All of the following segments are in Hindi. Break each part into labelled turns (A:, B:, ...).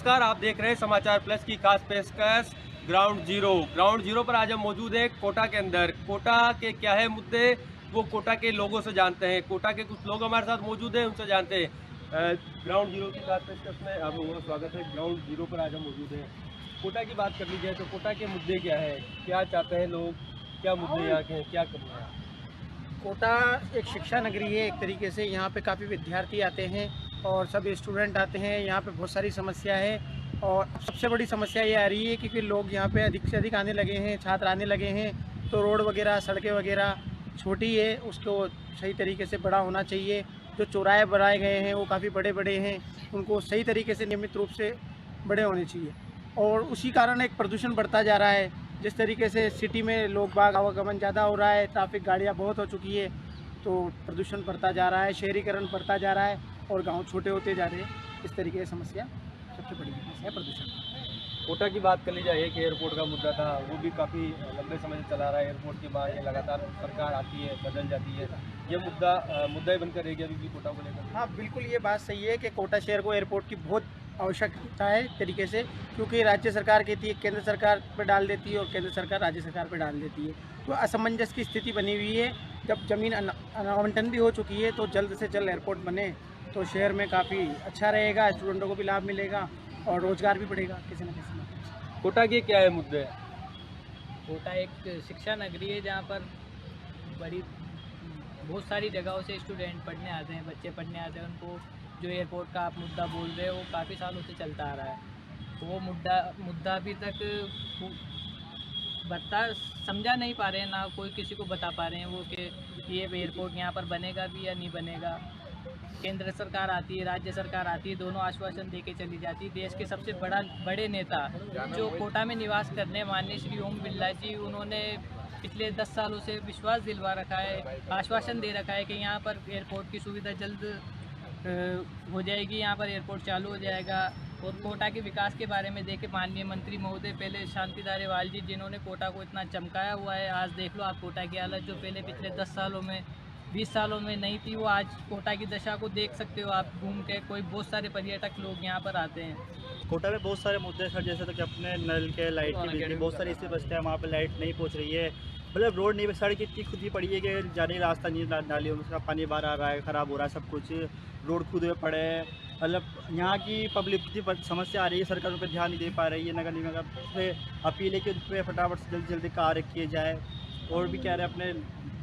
A: नमस्कार, आप देख रहे हैं समाचार प्लस की खास पेशकश ग्राउंड जीरो पर आज हम मौजूद हैं कोटा के अंदर। कोटा के क्या है मुद्दे, वो कोटा के लोगों से जानते हैं। कोटा के कुछ लोग हमारे साथ मौजूद हैं, उनसे जानते हैं। ग्राउंड जीरो की खास पेशकश में आप लोगों का स्वागत है। ग्राउंड जीरो पर आज हम मौजूद हैं। कोटा की बात कर ली जाए तो कोटा के मुद्दे क्या है, क्या चाहते हैं लोग, क्या मुद्दे यहाँ के हैं, क्या करना है?
B: कोटा एक शिक्षा नगरी है एक तरीके से। यहाँ पे काफ़ी विद्यार्थी आते हैं और सब स्टूडेंट आते हैं। यहाँ पे बहुत सारी समस्या है और सबसे बड़ी समस्या ये आ रही है क्योंकि लोग यहाँ पे अधिक से अधिक आने लगे हैं, छात्र आने लगे हैं, तो रोड वगैरह, सड़कें वगैरह छोटी है, उसको सही तरीके से बड़ा होना चाहिए। जो चौराहे बनाए गए हैं वो काफ़ी बड़े बड़े हैं, उनको सही तरीके से नियमित रूप से बड़े होने चाहिए। और उसी कारण एक प्रदूषण बढ़ता जा रहा है। जिस तरीके से सिटी में लोग बाग आवागमन ज़्यादा हो रहा है, ट्रैफिक गाड़ियाँ बहुत हो चुकी है, तो प्रदूषण बढ़ता जा रहा है, शहरीकरण बढ़ता जा रहा है और गांव छोटे होते जा रहे हैं। इस तरीके की समस्या सबसे बड़ी समस्या है प्रदूषण।
A: कोटा की बात कर ली जाए, एक एयरपोर्ट का मुद्दा था, वो भी काफ़ी लंबे समय से चला रहा है। एयरपोर्ट के बाद ये लगातार सरकार आती है, बदल जाती है, ये मुद्दा ही बनकर रह गया अभी भी कोटा को लेकर।
B: हाँ, बिल्कुल ये बात सही है कि कोटा शहर को एयरपोर्ट की बहुत आवश्यकता है तरीके से, क्योंकि राज्य सरकार कहती है केंद्र सरकार पर डाल देती है और केंद्र सरकार राज्य सरकार पर डाल देती है, तो असमंजस की स्थिति बनी हुई है। जब ज़मीन आवंटन भी हो चुकी है तो जल्द से जल्द एयरपोर्ट बने तो शहर में काफ़ी अच्छा रहेगा, स्टूडेंटों को भी लाभ मिलेगा और रोज़गार भी बढ़ेगा किसी न किसी।
A: कोटा के क्या है मुद्दे?
C: कोटा एक शिक्षा नगरी है जहाँ पर बहुत सारी जगहों से स्टूडेंट पढ़ने आते हैं, बच्चे पढ़ने आते हैं। उनको जो एयरपोर्ट का आप मुद्दा बोल रहे हो वो काफ़ी सालों से चलता आ रहा है, तो वो मुद्दा अभी तक समझा नहीं पा रहे हैं, ना कोई किसी को बता पा रहे हैं वो कि ये एयरपोर्ट यहाँ पर बनेगा भी या नहीं बनेगा। केंद्र सरकार आती है, राज्य सरकार आती है, दोनों आश्वासन देके चली जाती है। देश के सबसे बड़े नेता जो कोटा में निवास करने माननीय श्री ओम बिरला जी, उन्होंने पिछले 10 सालों से विश्वास दिलवा रखा है, आश्वासन दे रखा है कि यहाँ पर एयरपोर्ट की सुविधा जल्द हो जाएगी, यहाँ पर एयरपोर्ट चालू हो जाएगा। और कोटा के विकास के बारे में देखे माननीय मंत्री महोदय पहले शांति धारीवाल जी, जिन्होंने कोटा को इतना चमकाया हुआ है, आज देख लो आप कोटा की हालत जो पहले पिछले 10 सालों में 20 सालों में नहीं थी, वो आज कोटा की दशा को देख सकते हो आप घूम के। कोई बहुत सारे पर्यटक लोग यहाँ पर आते हैं।
D: कोटा में बहुत सारे मुद्दे सर, जैसे तो कि अपने नल के, लाइट की बिजली, बहुत सारी ऐसे बस्ते हैं वहाँ पे लाइट नहीं पहुँच रही है। मतलब रोड नहीं, सड़क इतनी खुदी पड़ी है कि जाने रास्ता नहीं, नाली उसका पानी बाहर आ रहा है, ख़राब हो रहा है सब कुछ, रोड खुदे पड़े हैं। मतलब यहाँ की पब्लिक की समस्या आ रही है, सरकार उन पर ध्यान नहीं दे पा रही है। नगर निगम का अपील है कि उन पर फटाफट से जल्दी कार्य किए जाए। और भी कह रहे हैं अपने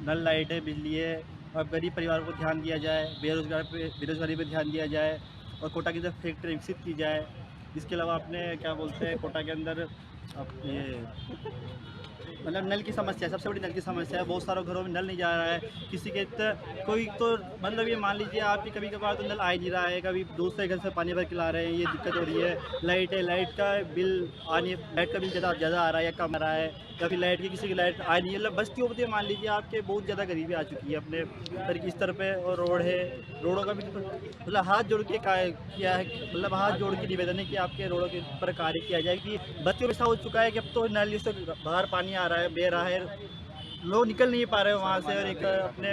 D: नल, लाइट है, बिजली है, और गरीब परिवारों को ध्यान दिया जाए, बेरोजगारी पे ध्यान दिया जाए और कोटा की तरफ फैक्ट्री विकसित की जाए। इसके अलावा अपने क्या बोलते हैं कोटा के अंदर मतलब नल की समस्या, सबसे बड़ी नल की समस्या है। बहुत सारे घरों में नल नहीं जा रहा है, किसी के कोई तो मतलब ये मान लीजिए आप कभी कभार तो नल आ ही नहीं रहा है, कभी दूसरे घर से पानी भर के ला रहे हैं, ये दिक्कत हो रही है। लाइट है, लाइट का बिल लाइट का बिल ज़्यादा आ रहा है या कम आ रहा है, या फिर लाइट की किसी की लाइट आ नहीं है। मतलब बस्तियों पर मान लीजिए आपके बहुत ज़्यादा गरीबी आ चुकी है अपने सर की स्तर पर। और रोड है, रोडों का भी मतलब हाथ जोड़ के किया है, मतलब हाथ जोड़ के निवेदन है कि आपके रोडों के ऊपर कार्य किया जाए। कि बस्तियों में ऐसा हो चुका है कि अब तो नल से बाहर पानी आ रहा है, बह रहा है, लोग निकल नहीं पा रहे हैं वहाँ से। और एक अपने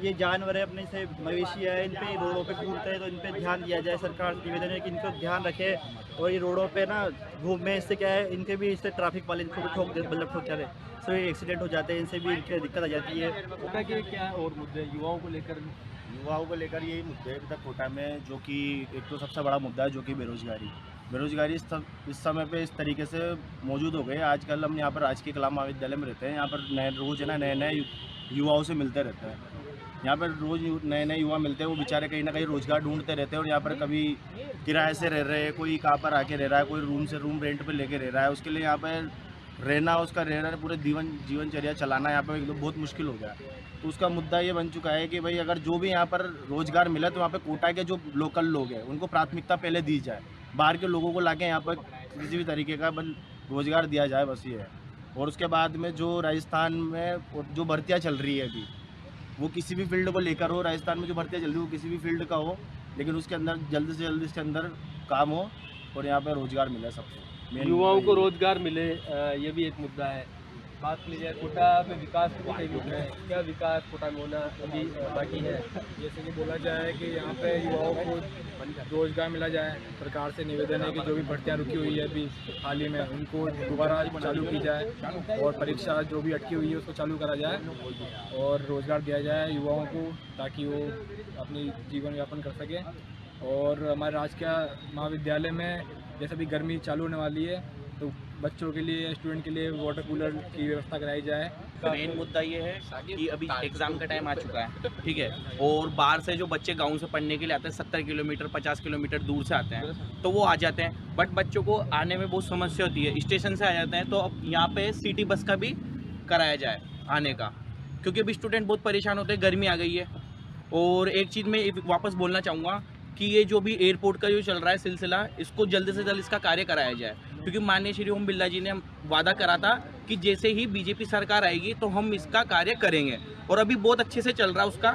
D: ये जानवर है, अपने से मवेशी है, इन पे रोडों पे घूमते हैं, तो इन पे ध्यान दिया जाए। सरकार से निवेदन है कि इनको ध्यान रखे और ये रोडों पे ना घूमने, इससे क्या है इनके भी, इससे ट्रैफिक वाले इनको ठोक जाते हैं, सो एक्सीडेंट हो जाते हैं, इनसे भी इनकी दिक्कत आ जाती है।
A: कोटा के क्या और मुद्दे युवाओं को लेकर?
E: युवाओं को लेकर यही मुद्दे हैं अभी तक कोटा में, जो कि एक तो सबसे बड़ा मुद्दा है जो कि बेरोजगारी इस समय पे इस तरीके से मौजूद हो गए। आजकल हम यहाँ पर राजकीय कला महाविद्यालय में रहते हैं, यहाँ पर रोज़ है ना नए युवाओं से मिलते रहते हैं। यहाँ पर रोज़ नए युवा मिलते हैं, वो बेचारे कहीं ना कहीं रोज़गार ढूंढते रहते हैं। और यहाँ पर कभी किराए से रह रहे हैं, कोई कहाँ पर आके रह रहा है, कोई रूम रेंट पे लेके रह रहा है। उसके लिए यहाँ पर रहना, उसका रहना, पूरे जीवनचर्या चलाना यहाँ पर एकदम बहुत मुश्किल हो गया। तो उसका मुद्दा ये बन चुका है कि भाई अगर जो भी यहाँ पर रोज़गार मिला तो वहाँ पर कोटा के जो लोकल लोग हैं उनको प्राथमिकता पहले दी जाए, बाहर के लोगों को लाके यहाँ पर किसी भी तरीके का रोज़गार दिया जाए, बस ये है। और उसके बाद में जो राजस्थान में जो भर्तियाँ चल रही है अभी, वो किसी भी फील्ड को लेकर हो, राजस्थान में जो भर्तियाँ चल रही है वो किसी भी फील्ड का हो, लेकिन उसके अंदर जल्द से जल्द इसके अंदर काम हो और यहाँ पर रोज़गार मिले सबको।
A: युवाओं को रोज़गार मिले, ये भी एक मुद्दा है। बात की जाए कोटा में विकास के कई मुद्दे हैं, क्या विकास कोटा में होना अभी बाकी है?
F: जैसे कि बोला जाए कि यहाँ पे युवाओं को रोजगार मिला जाए। सरकार से निवेदन है कि जो भी भर्तियाँ रुकी हुई है अभी हाल ही में, उनको दोबारा चालू की जाए और परीक्षा जो भी अटकी हुई है उसको चालू करा जाए और रोजगार दिया जाए युवाओं को, ताकि वो अपनी जीवन यापन कर सकें। और हमारे राजकीय महाविद्यालय में जैसे भी गर्मी चालू होने वाली है तो बच्चों के लिए, स्टूडेंट के लिए वाटर कूलर की व्यवस्था कराई जाए।
G: मेन मुद्दा ये है कि अभी एग्ज़ाम का टाइम आ चुका है, ठीक है, और बाहर से जो बच्चे गांव से पढ़ने के लिए आते हैं 70 किलोमीटर 50 किलोमीटर दूर से आते हैं, तो वो आ जाते हैं, बट बच्चों को आने में बहुत समस्या होती है। स्टेशन से आ जाते हैं तो अब यहाँ पे सिटी बस का भी कराया जाए आने का, क्योंकि अभी स्टूडेंट बहुत परेशान होते हैं, गर्मी आ गई है। और एक चीज़ मैं वापस बोलना चाहूँगा कि ये जो भी एयरपोर्ट का जो चल रहा है सिलसिला, इसको जल्द से जल्द इसका कार्य कराया जाए, क्योंकि माननीय श्री ओम बिरला जी ने वादा करा था कि जैसे ही बीजेपी सरकार आएगी तो हम इसका कार्य करेंगे, और अभी बहुत अच्छे से चल रहा है उसका,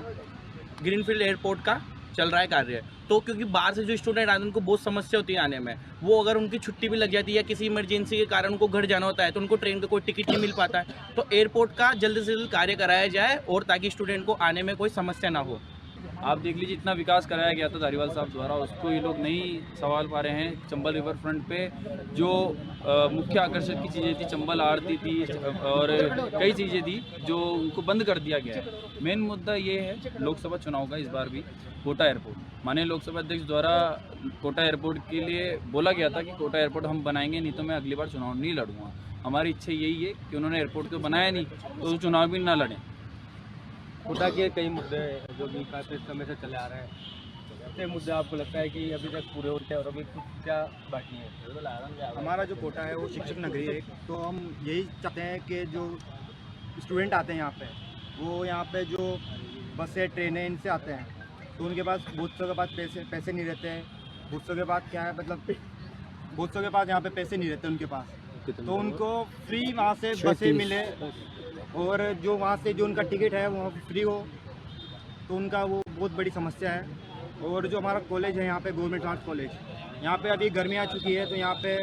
G: ग्रीनफील्ड एयरपोर्ट का चल रहा है कार्य। तो क्योंकि बाहर से जो स्टूडेंट आते हैं उनको बहुत समस्या होती है आने में, वो अगर उनकी छुट्टी भी लग जाती है या किसी इमरजेंसी के कारण उनको घर जाना होता है तो उनको ट्रेन का कोई टिकट नहीं मिल पाता है, तो एयरपोर्ट का जल्द से जल्द कार्य कराया जाए और ताकि स्टूडेंट को आने में कोई समस्या ना हो।
F: आप देख लीजिए इतना विकास कराया गया था धारीवाल साहब द्वारा, उसको ये लोग नहीं संभाल पा रहे हैं। चंबल रिवर फ्रंट पे जो मुख्य आकर्षक की चीज़ें थी, चंबल आरती थी और कई चीज़ें थी जो उनको बंद कर दिया गया है। मेन मुद्दा ये है लोकसभा चुनाव का, इस बार भी कोटा एयरपोर्ट, माननीय लोकसभा अध्यक्ष द्वारा कोटा एयरपोर्ट के लिए बोला गया था कि कोटा एयरपोर्ट हम बनाएंगे, नहीं तो मैं अगली बार चुनाव नहीं लड़ूंगा। हमारी इच्छा यही है कि उन्होंने एयरपोर्ट तो बनाया नहीं तो चुनाव भी ना लड़ें।
A: कोटा के कई मुद्दे हैं जो भी काफ़ी समय से चले आ रहे हैं, कितने मुद्दे आपको लगता है कि अभी तक पूरे होते हैं और अभी कुछ क्या बाकी है?
D: हमारा जो कोटा है वो शिक्षक नगरी है, तो हम यही चाहते हैं कि जो स्टूडेंट आते हैं यहाँ पे, वो यहाँ पे जो बसें ट्रेनें इनसे आते हैं तो उनके पास बूथों के पास पैसे नहीं रहते हैं। बूथों के पास क्या है, मतलब बूथों के पास यहाँ पे पैसे नहीं रहते उनके पास, तो उनको फ्री वहाँ से बसें मिले और जो वहाँ से जो उनका टिकट है वो फ्री हो, तो उनका वो बहुत बड़ी समस्या है। और जो हमारा कॉलेज है यहाँ पे गवर्नमेंट आर्ट्स कॉलेज, यहाँ पे अभी गर्मी आ चुकी है तो यहाँ पे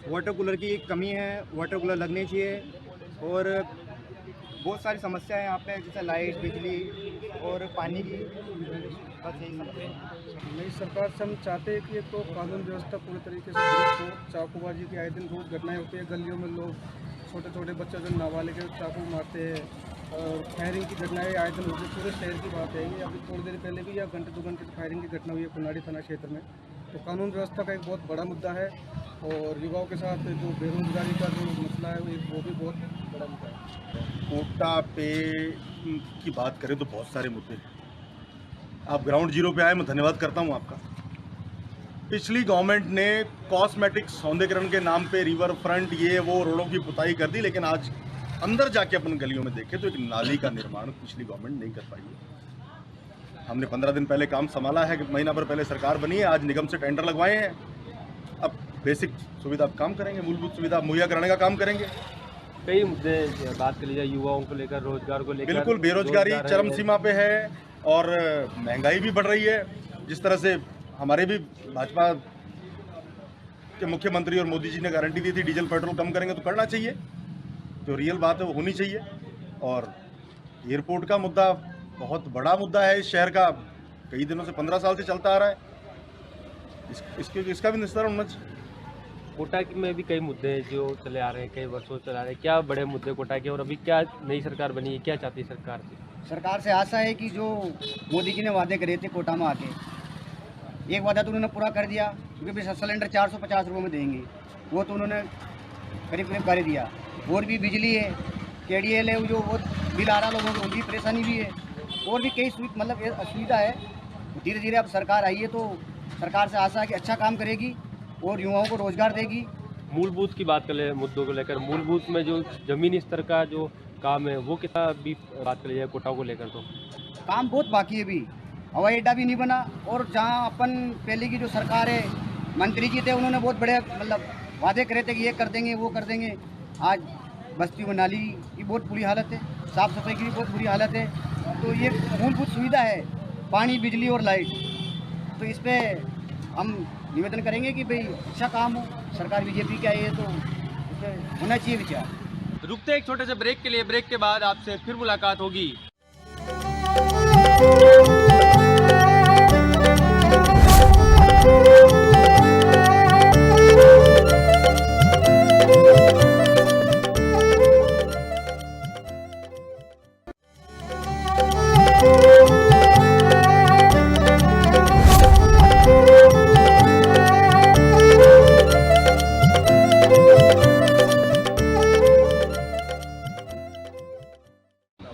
D: वाटर कूलर की कमी है, वाटर कूलर लगने चाहिए। और बहुत सारी समस्या है यहाँ पे, जैसे लाइट, बिजली और पानी की, बस यही समस्या है।
B: नई सरकार से हम चाहते हैं कि तो कानून व्यवस्था पूरी तरीके से दुरुस्त हो। चाकूबाजी की आए दिन रोज घटनाएं होती है, गलियों में लोग छोटे छोटे बच्चे जो नाबालिग चाकू मारते हैं और फायरिंग की घटनाएं आए दिन होती है। पूरे शहर की बात है ये, अभी थोड़ी देर पहले भी या घंटे 2 घंटे फायरिंग की घटना हुई है कुनाड़ी थाना क्षेत्र में। तो कानून व्यवस्था का एक बहुत बड़ा मुद्दा है और युवाओं के साथ जो बेरोजगारी का जो मसला है वो भी बहुत बड़ा मुद्दा है।
E: कोटा पे की बात करें तो बहुत सारे मुद्दे हैं। आप ग्राउंड जीरो पे आए, मैं धन्यवाद करता हूँ आपका। पिछली गवर्नमेंट ने कॉस्मेटिक सौंदर्यकरण के नाम पे रिवर फ्रंट ये वो रोडों की पुताई कर दी, लेकिन आज अंदर जाके अपन गलियों में देखें तो एक नाली का निर्माण पिछली गवर्नमेंट नहीं कर पाई है। हमने 15 दिन पहले काम संभाला है, महीना भर पहले सरकार बनी है, आज निगम से टेंडर लगवाए हैं। अब बेसिक सुविधा काम करेंगे, मूलभूत सुविधा मुहैया कराने का काम करेंगे।
A: कई मुद्दे बात कर लीजिए, युवाओं को लेकर, रोजगार को लेकर।
E: बिल्कुल, बेरोजगारी चरम सीमा पे है और महंगाई भी बढ़ रही है। जिस तरह से हमारे भी भाजपा के मुख्यमंत्री और मोदी जी ने गारंटी दी थी डीजल पेट्रोल कम करेंगे, तो करना चाहिए, जो रियल बात है वो होनी चाहिए। और एयरपोर्ट का मुद्दा बहुत बड़ा मुद्दा है इस शहर का, कई दिनों से 15 साल से चलता आ रहा है। इसका भी निस्तारण होना चाहिए।
A: कोटा में भी कई मुद्दे हैं जो चले आ रहे हैं, कई वर्षों से चला रहे हैं। क्या बड़े मुद्दे कोटा के, और अभी क्या नई सरकार बनी है, क्या चाहती है सरकार से?
H: सरकार से आशा है कि जो मोदी जी ने वादे करे थे कोटा में आके, एक वादा तो उन्होंने पूरा कर दिया, क्योंकि सिलेंडर 450 रुपये में देंगे, वो तो उन्होंने करीब करीब कर दिया। और भी बिजली है, KDL है, जो वो बिल आ रहा लोगों को, उनकी परेशानी भी है, और भी कई मतलब असुविधा है। धीरे धीरे अब सरकार आई है तो सरकार से आशा है कि अच्छा काम करेगी और युवाओं को रोजगार देगी।
A: मूलभूत की बात करें, मुद्दों को लेकर, मूलभूत में जो जमीनी स्तर का जो काम है वो कितना भी बात कर लीजिए कोटा को लेकर, तो
H: काम बहुत बाकी है। भी हवाई अड्डा भी नहीं बना, और जहाँ अपन पहले की जो सरकार है, मंत्री जी थे, उन्होंने बहुत बड़े मतलब वादे करे थे कि ये कर देंगे वो कर देंगे। आज बस्ती में नाली की बहुत बुरी हालत है, साफ़ सफाई की भी बहुत बुरी हालत है। तो ये मूलभूत सुविधा है, पानी, बिजली और लाइट, तो इस पर हम निवेदन करेंगे कि भाई अच्छा काम हो। सरकार बीजेपी की आई है तो इस पर होना चाहिए विचार।
A: रुकते हैं एक छोटे से ब्रेक के लिए। ब्रेक के बाद आपसे फिर मुलाकात होगी।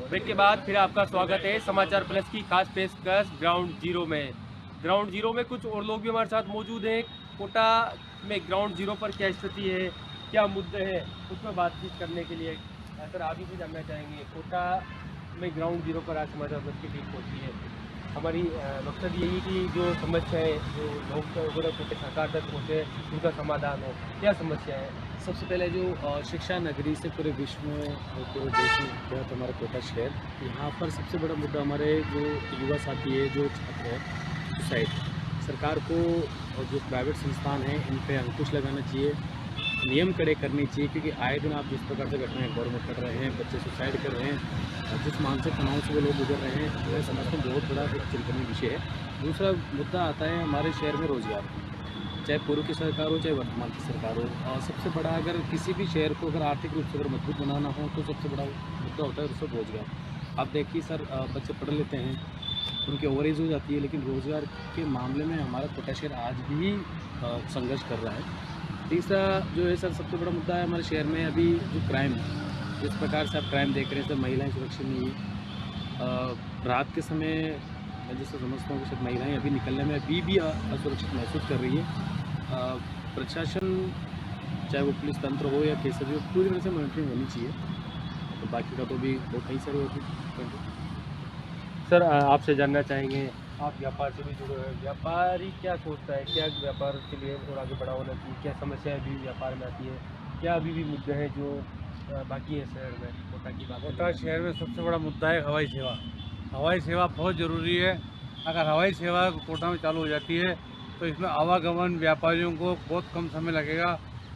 A: ब्रेक के बाद फिर आपका स्वागत है समाचार प्लस की खास पेशकश ग्राउंड जीरो में। ग्राउंड जीरो में कुछ और लोग भी हमारे साथ मौजूद हैं। कोटा में ग्राउंड जीरो पर क्या स्थिति है, क्या मुद्दे हैं, उसमें बातचीत करने के लिए सर आप ही से जानना चाहेंगे। कोटा में ग्राउंड जीरो पर आज समाचार प्लस की टीम पहुंची है। हमारी मकसद यही कि जो समस्या है, जो लोग कोटे सरकार तक पहुँचे, उनका समाधान हो। क्या समस्या है?
I: सबसे पहले जो शिक्षा नगरी से पूरे विश्व में और पूरे देश में विख्यात हमारा कोटा शहर, यहाँ पर सबसे बड़ा मुद्दा हमारे जो युवा साथी है, जो छात्र है, सुसाइड। सरकार को और जो प्राइवेट संस्थान हैं इन पर अंकुश लगाना चाहिए, नियम कड़े करने चाहिए, क्योंकि आए दिन आप जिस प्रकार से घटनाएं गौर में कर रहे हैं, बच्चे सुसाइड कर रहे हैं, जिस मानसिक तनाव से वो लोग गुजर रहे हैं, मैं समझता हूँ बहुत बड़ा एक चिंतनीय विषय है। दूसरा मुद्दा आता है हमारे शहर में रोजगार, चाहे पूर्व की सरकार हो चाहे वर्तमान की सरकार हो। और सबसे बड़ा अगर किसी भी शहर को अगर आर्थिक रूप से अगर मजबूत बनाना हो तो सबसे बड़ा मुद्दा होता है उससे रोजगार। आप देखिए सर, बच्चे पढ़ लेते हैं, उनकी ओवरेज हो जाती है, लेकिन रोज़गार के मामले में हमारा कोटा शहर आज भी संघर्ष कर रहा है। तीसरा जो है सर सबसे बड़ा मुद्दा है हमारे शहर में अभी जो क्राइम, जिस प्रकार से आप क्राइम देख रहे हैं सर, महिलाएं सुरक्षित नहीं है। रात के समय मैं जैसे समझता हूँ कि शायद महिलाएं अभी निकलने में अभी भी असुरक्षित महसूस कर रही है। प्रशासन चाहे वो पुलिस तंत्र हो या कैसे भी हो, पूरी तरह से मॉनिटरिंग होनी चाहिए। तो बाकी का तो भी बहुत कई सारे होते हैं।
A: सर आपसे जानना चाहेंगे, आप व्यापार से भी जुड़े हैं, व्यापारी क्या सोचता है, क्या व्यापार के लिए और आगे बढ़ा होना चाहिए, क्या समस्याएं अभी व्यापार में आती है, क्या अभी भी मुद्दे हैं जो बाकी है शहर में? कोटा की बात,
J: कोटा शहर में सबसे बड़ा मुद्दा है हवाई सेवा। हवाई सेवा बहुत ज़रूरी है। अगर हवाई सेवा कोटा में चालू हो जाती है तो इसमें आवागमन व्यापारियों को बहुत कम समय लगेगा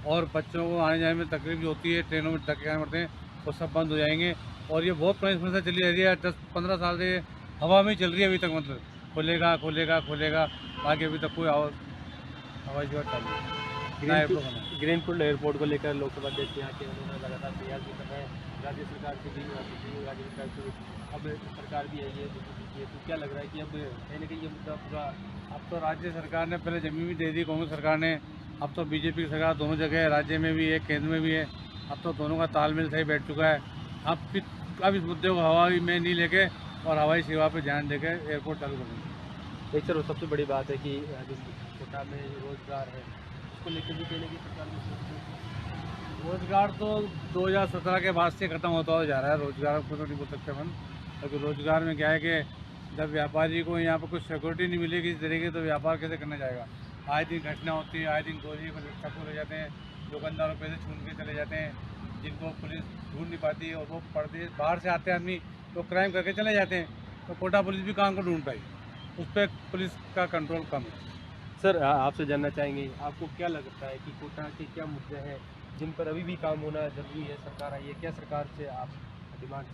J: और बच्चों को आने जाने में तकलीफ जो होती है, ट्रेनों में धक्के खाने पड़ते हैं, वो सब बंद हो जाएंगे। और ये बहुत पुरानी समस्या चली आ रही है, 10-15 साल से हवा में चल रही है अभी तक, मतलब खुलेगा खुलेगा खुलेगा, बाकी अभी तक कोई हवाई सेवा चालू है।
A: ग्रीनफील्ड एयरपोर्ट को लेकर लोकसभा अध्यक्ष यहाँ के उन्होंने लगातार प्रयास भी कर रहे हैं, राज्य सरकार से भी, राज्य सरकार से अब सरकार भी है ये, तो क्या लग रहा है कि अब कहीं ना कहीं ये मुद्दा पूरा?
J: अब तो राज्य सरकार ने पहले ज़मीन भी दे दी कांग्रेस सरकार ने, अब तो बीजेपी की सरकार दोनों जगह है, राज्य में भी है केंद्र में भी है। अब तो दोनों का तालमेल सही बैठ चुका है। अब इस मुद्दे को हवाई में नहीं लेके और हवाई सेवा पर ध्यान देकर एयरपोर्ट चालू करेंगे।
A: एक सर सबसे बड़ी बात है कि जो कोटा में रोजगार है उसको लेकर भी कहीं ना कहीं सरकार ने
J: रोजगार तो 2017 के बाद से ख़त्म होता जा रहा है। रोजगार को तो नहीं बोल सकते अपन, क्योंकि रोजगार में क्या है कि जब व्यापारी को यहाँ पर कुछ सिक्योरिटी नहीं मिलेगी इस तरीके, तो व्यापार कैसे करना जाएगा? आए दिन घटना होती है, आए दिन गोली को चक्कू ले जाते हैं, दुकानदारों पैसे छून के चले जाते हैं, जिनको पुलिस ढूंढ नहीं पाती और वो परदेश बाहर से आते हैं आदमी तो क्राइम करके चले जाते हैं। तो कोटा पुलिस भी काम को ढूंढ पाई, उस पर पुलिस का कंट्रोल कम है।
A: सर आपसे जानना चाहेंगे, आपको क्या लगता है कि कोटा के क्या मुद्दे हैं जिन पर अभी भी काम होना जरूरी है? सरकार आई है, क्या सरकार से आप डिमांड?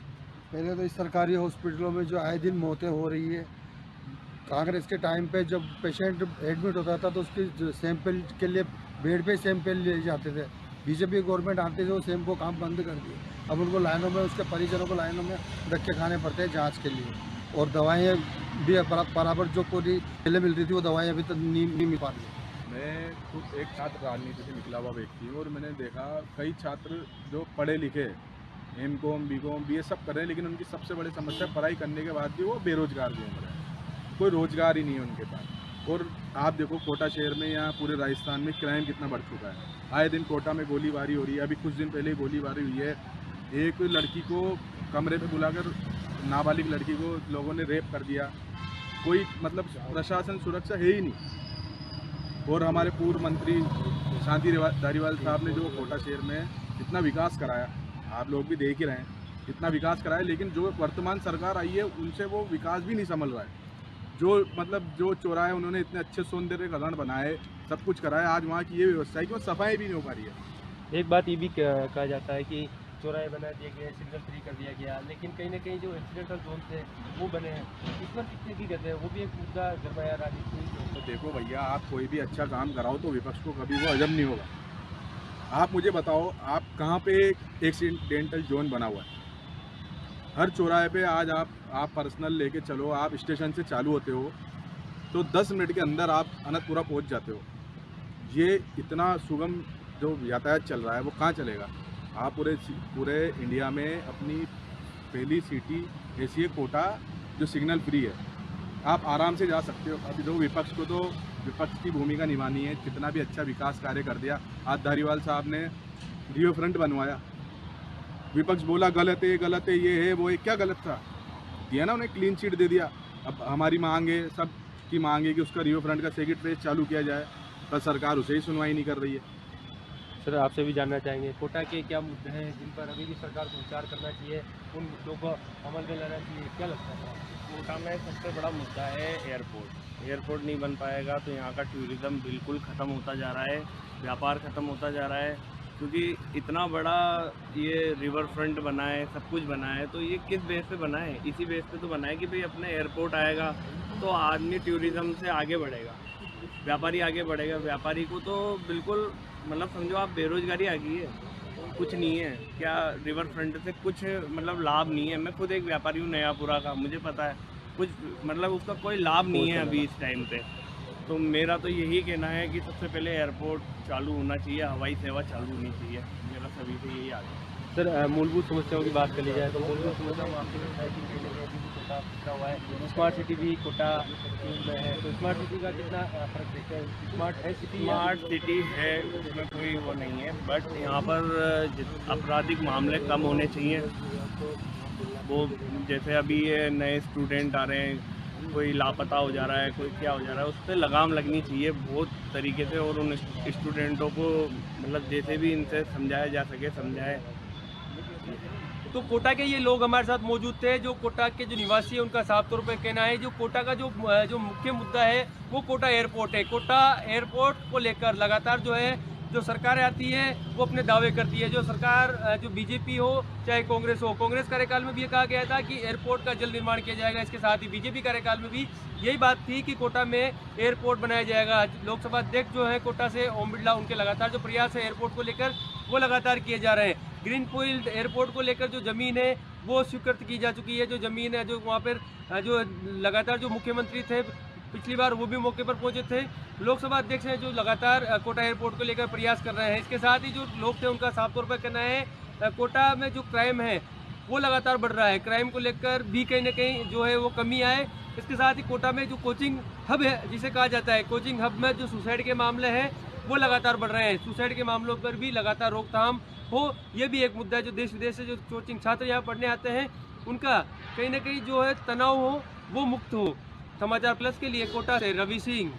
K: पहले तो इस सरकारी हॉस्पिटलों में जो आए दिन मौतें हो रही है, कांग्रेस के टाइम पे जब पेशेंट एडमिट होता था तो उसकी सैंपल के लिए बेड पे सैंपल लिए जाते थे। बीजेपी गवर्नमेंट आते थे वो सैंपल को काम बंद कर दिए। अब उनको लाइनों में, उसके परिजनों को लाइनों में धक्के खाने पड़ते हैं जांच के लिए, और दवाएं भी बराबर जो पूरी पहले मिल रही थी वो दवाएं अभी तक नहीं मिल पा रही।
L: मैं खुद एक छात्र राजनीति से निकला हुआ व्यक्ति हूँ और मैंने देखा कई छात्र जो पढ़े लिखे M.Com, B.Com, BA सब कर रहे हैं, लेकिन उनकी सबसे बड़ी समस्या पढ़ाई करने के बाद भी वो बेरोजगार घूम रहे हैं, कोई रोजगार ही नहीं है उनके पास। और आप देखो कोटा शहर में या पूरे राजस्थान में क्राइम कितना बढ़ चुका है। आए दिन कोटा में गोलीबारी हो रही है। अभी कुछ दिन पहले गोलीबारी हुई है, एक लड़की को कमरे में बुलाकर नाबालिग लड़की को लोगों ने रेप कर दिया। कोई मतलब प्रशासन सुरक्षा है ही नहीं। और हमारे पूर्व मंत्री शांति धारीवाल साहब ने जो कोटा शहर में इतना विकास कराया, आप लोग भी देख ही रहे हैं, इतना विकास कराया, लेकिन जो वर्तमान सरकार आई है उनसे वो विकास भी नहीं संभल रहा है। जो चौराहे उन्होंने इतने अच्छे सौंदर्य करण बनाए, सब कुछ कराया, आज वहाँ की ये व्यवस्था है कि वो सफाई भी नहीं हो पा रही है।
A: एक बात ये भी कहा जाता है कि चौराहे बना दिए गए, सिग्नल फ्री कर दिया गया, लेकिन कहीं ना कहीं जो एक्सीडेंटल जोन थे वो बने हैं, इस पर कितने की कहते हैं, वो भी एक मुद्दा गरमाया राजनीति।
L: तो देखो भैया, आप कोई भी अच्छा काम कराओ तो विपक्ष को कभी वो हजम नहीं होगा। आप मुझे बताओ, आप कहाँ पे एक्सीडेंटल जोन बना हुआ है? हर चौराहे पे आज आप पर्सनल लेके चलो, आप स्टेशन से चालू होते हो तो 10 मिनट के अंदर आप अनंतपुरा पहुंच जाते हो। ये इतना सुगम जो यातायात चल रहा है वो कहाँ चलेगा? आप पूरे इंडिया में अपनी पहली सिटी ऐसी है कोटा जो सिग्नल फ्री है, आप आराम से जा सकते हो। अभी जो विपक्ष को तो विपक्ष की भूमिका निभानी है, कितना भी अच्छा विकास कार्य कर दिया। आज धारीवाल साहब ने रिवर फ्रंट बनवाया, विपक्ष बोला गलत है, ये है वो है। क्या गलत था? दिया ना, उन्हें क्लीन चिट दे दिया। अब हमारी मांग है, सब की मांग है कि उसका रिवर फ्रंट का सेकेंड फेज चालू किया जाए, पर सरकार उसे ही सुनवाई नहीं कर रही है।
A: सर आपसे भी जानना चाहेंगे, कोटा के क्या मुद्दे हैं जिन पर अभी भी सरकार को विचार करना चाहिए, उन मुद्दों को अमल में लाना चाहिए, क्या लगता है?
E: कोटा में सबसे बड़ा मुद्दा है एयरपोर्ट नहीं बन पाएगा तो यहाँ का टूरिज़्म बिल्कुल ख़त्म होता जा रहा है, व्यापार ख़त्म होता जा रहा है। क्योंकि इतना बड़ा ये रिवर फ्रंट बना है, सब कुछ बना है, तो ये किस बेस पे बना है? इसी बेस पे तो बना है कि भाई अपने एयरपोर्ट आएगा तो आदमी टूरिज़्म से आगे बढ़ेगा, व्यापारी आगे बढ़ेगा। व्यापारी को तो बिल्कुल मतलब समझो आप बेरोजगारी आ गई है, कुछ नहीं है। क्या रिवर फ्रंट से कुछ मतलब लाभ नहीं है? मैं खुद एक व्यापारी हूँ नयापुरा का, मुझे पता है कुछ मतलब उसका कोई लाभ नहीं है अभी इस टाइम पे। तो मेरा तो यही कहना है कि सबसे पहले एयरपोर्ट चालू होना चाहिए, हवाई सेवा चालू होनी चाहिए, मेरा सभी से यही आगे।
A: सर मूलभूत समस्याओं की बात कर ली जाए तो मूलभूत समस्याओं आपको लगता है कि कोटा पिछड़ा हुआ है, स्मार्ट सिटी भी कोटा में है, तो स्मार्ट सिटी का कितना फर्क देखते हैं? स्मार्ट सिटी
E: है, उसमें कोई वो नहीं है, बट यहाँ पर आपराधिक मामले कम होने चाहिए। वो जैसे अभी ये नए स्टूडेंट आ रहे हैं, कोई लापता हो जा रहा है, कोई क्या हो जा रहा है, उस पर लगाम लगनी चाहिए बहुत तरीके से, और उन स्टूडेंटों को मतलब जैसे भी इनसे समझाया जा सके समझाए। तो कोटा के ये लोग हमारे साथ मौजूद थे, जो कोटा के जो निवासी है उनका साफ तौर पर कहना है जो कोटा का जो मुख्य मुद्दा है वो कोटा एयरपोर्ट है। कोटा एयरपोर्ट को लेकर लगातार जो सरकार आती है वो अपने दावे करती है। जो सरकार जो बीजेपी हो चाहे कांग्रेस हो, कांग्रेस कार्यकाल में भी ये कहा गया था कि एयरपोर्ट का जल्द निर्माण किया जाएगा। इसके साथ ही बीजेपी कार्यकाल में भी यही बात थी कि कोटा में एयरपोर्ट बनाया जाएगा। लोकसभा अध्यक्ष जो है कोटा से ओम बिरला, उनके लगातार जो प्रयास है एयरपोर्ट को लेकर वो लगातार किए जा रहे हैं। ग्रीनफील्ड एयरपोर्ट को लेकर जो ज़मीन है वो स्वीकृत की जा चुकी है। जो ज़मीन है जो वहाँ पर जो लगातार जो मुख्यमंत्री थे पिछली बार वो भी मौके पर पहुंचे थे। लोकसभा अध्यक्ष हैं जो लगातार कोटा एयरपोर्ट को लेकर प्रयास कर रहे हैं। इसके साथ ही जो लोग थे उनका साफ तौर पर कहना है कोटा में जो क्राइम है वो लगातार बढ़ रहा है, क्राइम को लेकर भी कहीं ना कहीं जो है वो कमी आए। इसके साथ ही कोटा में जो कोचिंग हब है जिसे कहा जाता है, कोचिंग हब में जो सुसाइड के मामले हैं वो लगातार बढ़ रहे हैं। सुसाइड के मामलों पर भी लगातार रोकथाम हो, ये भी एक मुद्दा है। जो देश विदेश से जो कोचिंग छात्र यहाँ पढ़ने आते हैं उनका कहीं ना कहीं जो है तनाव हो वो मुक्त हो। समाचार प्लस के लिए कोटा से रवि सिंह।